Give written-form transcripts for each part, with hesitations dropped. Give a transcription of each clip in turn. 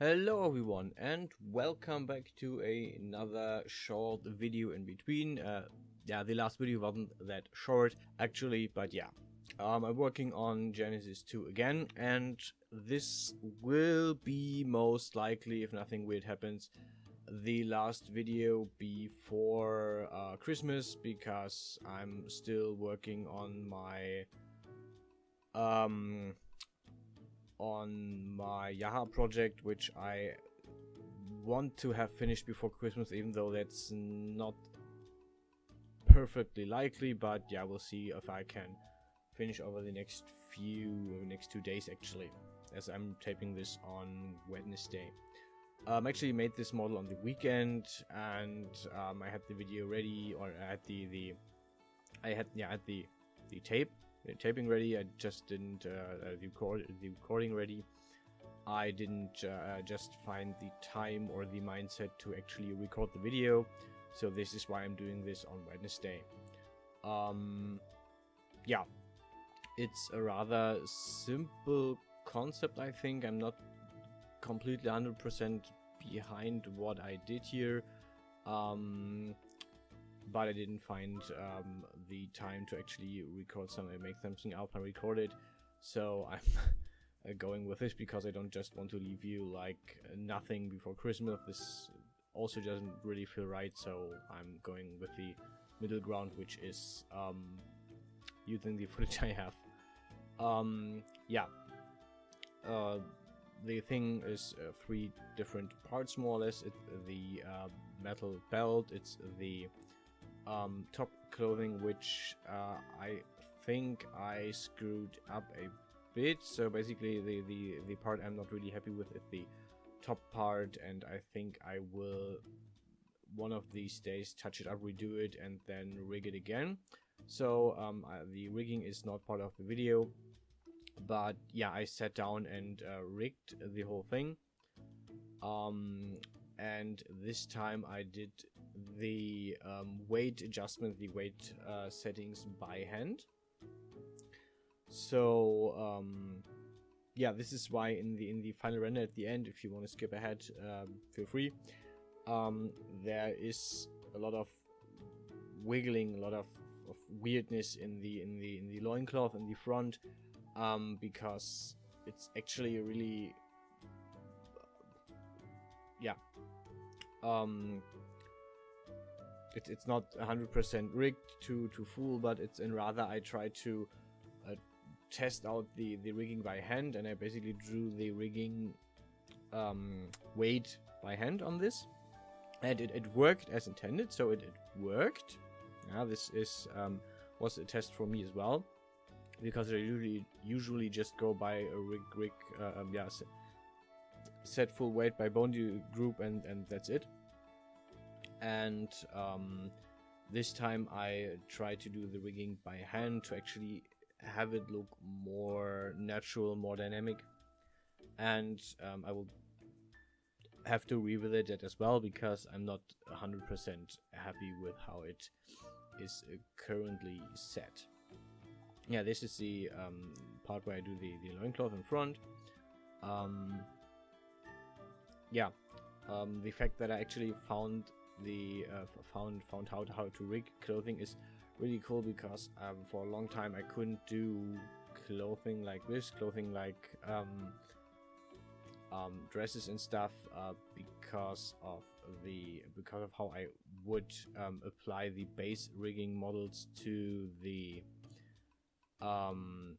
Hello everyone and welcome back to another short video in between. The last video wasn't that short actually, but I'm working on Genesis 2 again, and this will be most likely, if nothing weird happens, the last video before Christmas, because I'm still working on my Yaha project, which I want to have finished before Christmas, even though that's not perfectly likely. But yeah, we'll see if I can finish over the next 2 days actually, as I'm taping this on Wednesday. Actually made this model on the weekend, and I had the video ready, or I had the taping ready. I just didn't the recording ready. I didn't just find the time or the mindset to actually record the video, so this is why I'm doing this on Wednesday. Yeah, it's a rather simple concept. I think I'm not completely 100% behind what I did here, but I didn't find the time to actually record something, make something up and record it. So I'm going with this because I don't just want to leave you like nothing before Christmas. This also doesn't really feel right, so I'm going with the middle ground, which is using the footage I have. The thing is three different parts more or less. It's the metal belt, it's the top clothing, which I think I screwed up a bit. So basically the part I'm not really happy with is the top part, and I think I will one of these days touch it up, redo it, and then rig it again. So the rigging is not part of the video, but yeah, I sat down and rigged the whole thing, and this time I did the weight adjustment, the weight settings by hand. So yeah, this is why in the final render at the end, if you want to skip ahead, feel free. There is a lot of wiggling, a lot of weirdness in the loincloth in the front, because it's actually really it's not 100% rigged to full, but it's in rather I tried to test out the rigging by hand, and I basically drew the rigging weight by hand on this, and it worked as intended. So it worked. Now this is was a test for me as well, because I usually just go by a set full weight by bone group, and that's it. And this time I tried to do the rigging by hand to actually have it look more natural, more dynamic, and I will have to revisit it as well, because I'm not 100% happy with how it is currently set. Yeah, this is the part where I do the loincloth in front. The fact that I actually found found out how to rig clothing is really cool, because for a long time I couldn't do clothing like this, dresses and stuff, because of how I would apply the base rigging models to the in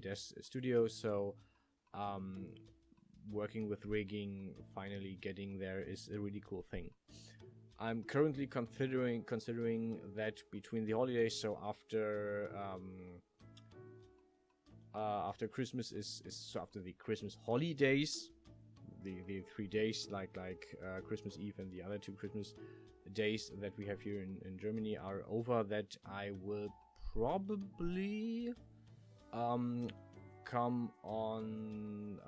Des Studio. So working with rigging, finally getting there, is a really cool thing. I'm currently considering that between the holidays, so after Christmas so after the Christmas holidays, the 3 days like Christmas Eve and the other 2 Christmas days that we have here in Germany are over, that I will probably come on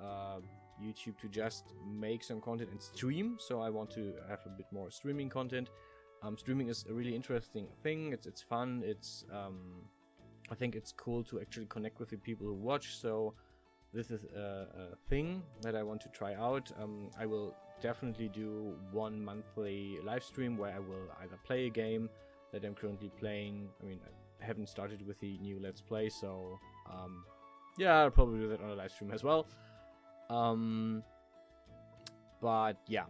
YouTube to just make some content and stream. So I want to have a bit more streaming content. Streaming is a really interesting thing. It's fun. It's I think it's cool to actually connect with the people who watch, so this is a thing that I want to try out. I will definitely do one monthly live stream where I will either play a game that I'm currently playing. I mean, I haven't started with the new Let's Play, so yeah, I'll probably do that on a live stream as well. But yeah,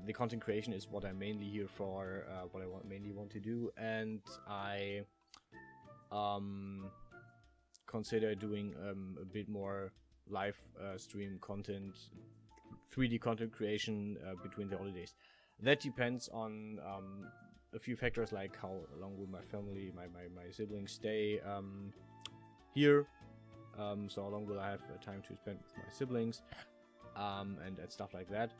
the content creation is what I'm mainly here for, what I mainly want to do, and I consider doing a bit more live stream content, 3D content creation between the holidays. That depends on a few factors, like how long will my family, my siblings stay here, so how long will I have time to spend with my siblings, and stuff like that,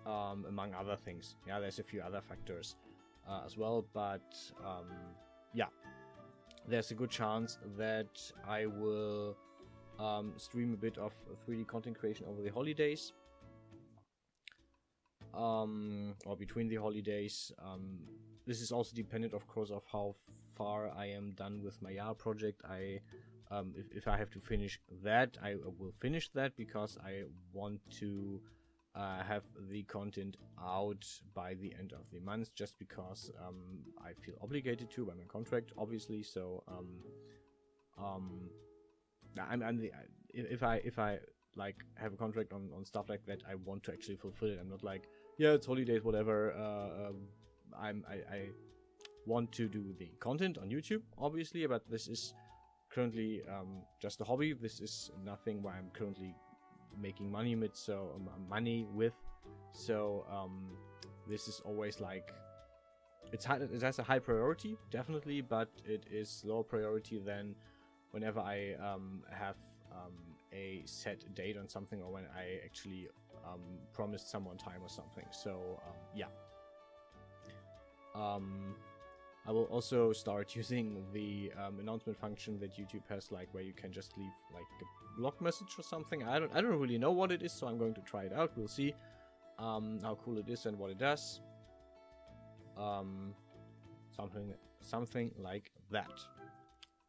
among other things. Yeah, there's a few other factors as well, but yeah, there's a good chance that I will stream a bit of 3D content creation over the holidays, or between the holidays. This is also dependent, of course, of how far I am done with my YAR project. If I have to finish that, I will finish that, because I want to have the content out by the end of the month, just because I feel obligated to by my contract, obviously. So if I like have a contract on stuff like that, I want to actually fulfill it. I'm not like, yeah, it's holidays, whatever. I want to do the content on YouTube, obviously, but this is currently just a hobby. This is nothing where I'm currently making money with, so this is always like, it has a high priority, definitely, but it is lower priority than whenever I have a set date on something, or when I actually promised someone time or something. So yeah, I will also start using the announcement function that YouTube has, like where you can just leave like a blog message or something. I don't really know what it is, so I'm going to try it out. We'll see how cool it is and what it does. Something like that.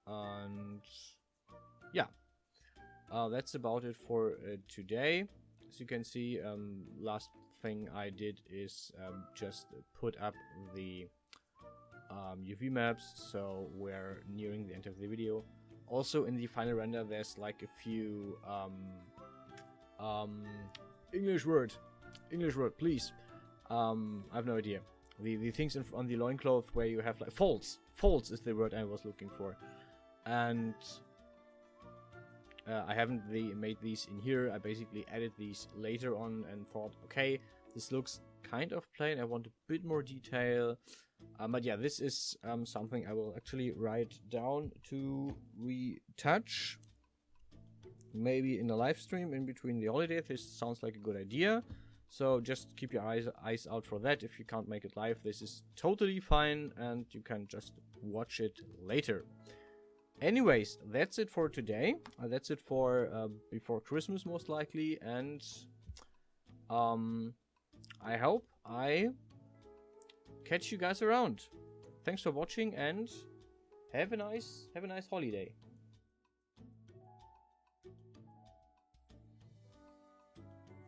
And yeah, that's about it for today. As you can see, last thing I did is just put up the UV maps, so we're nearing the end of the video. Also, in the final render, there's like a few English word, please. I have no idea. The things on the loincloth where you have like folds is the word I was looking for, and I haven't made these in here. I basically added these later on and thought, okay, this looks kind of plain, I want a bit more detail. But yeah, this is something I will actually write down to retouch, maybe in a live stream in between the holidays. This sounds like a good idea, so just keep your eyes out for that. If you can't make it live, this is totally fine, and you can just watch it later. Anyways, that's it for today. That's it for before Christmas, most likely, and I hope I catch you guys around. Thanks for watching, and have a nice holiday.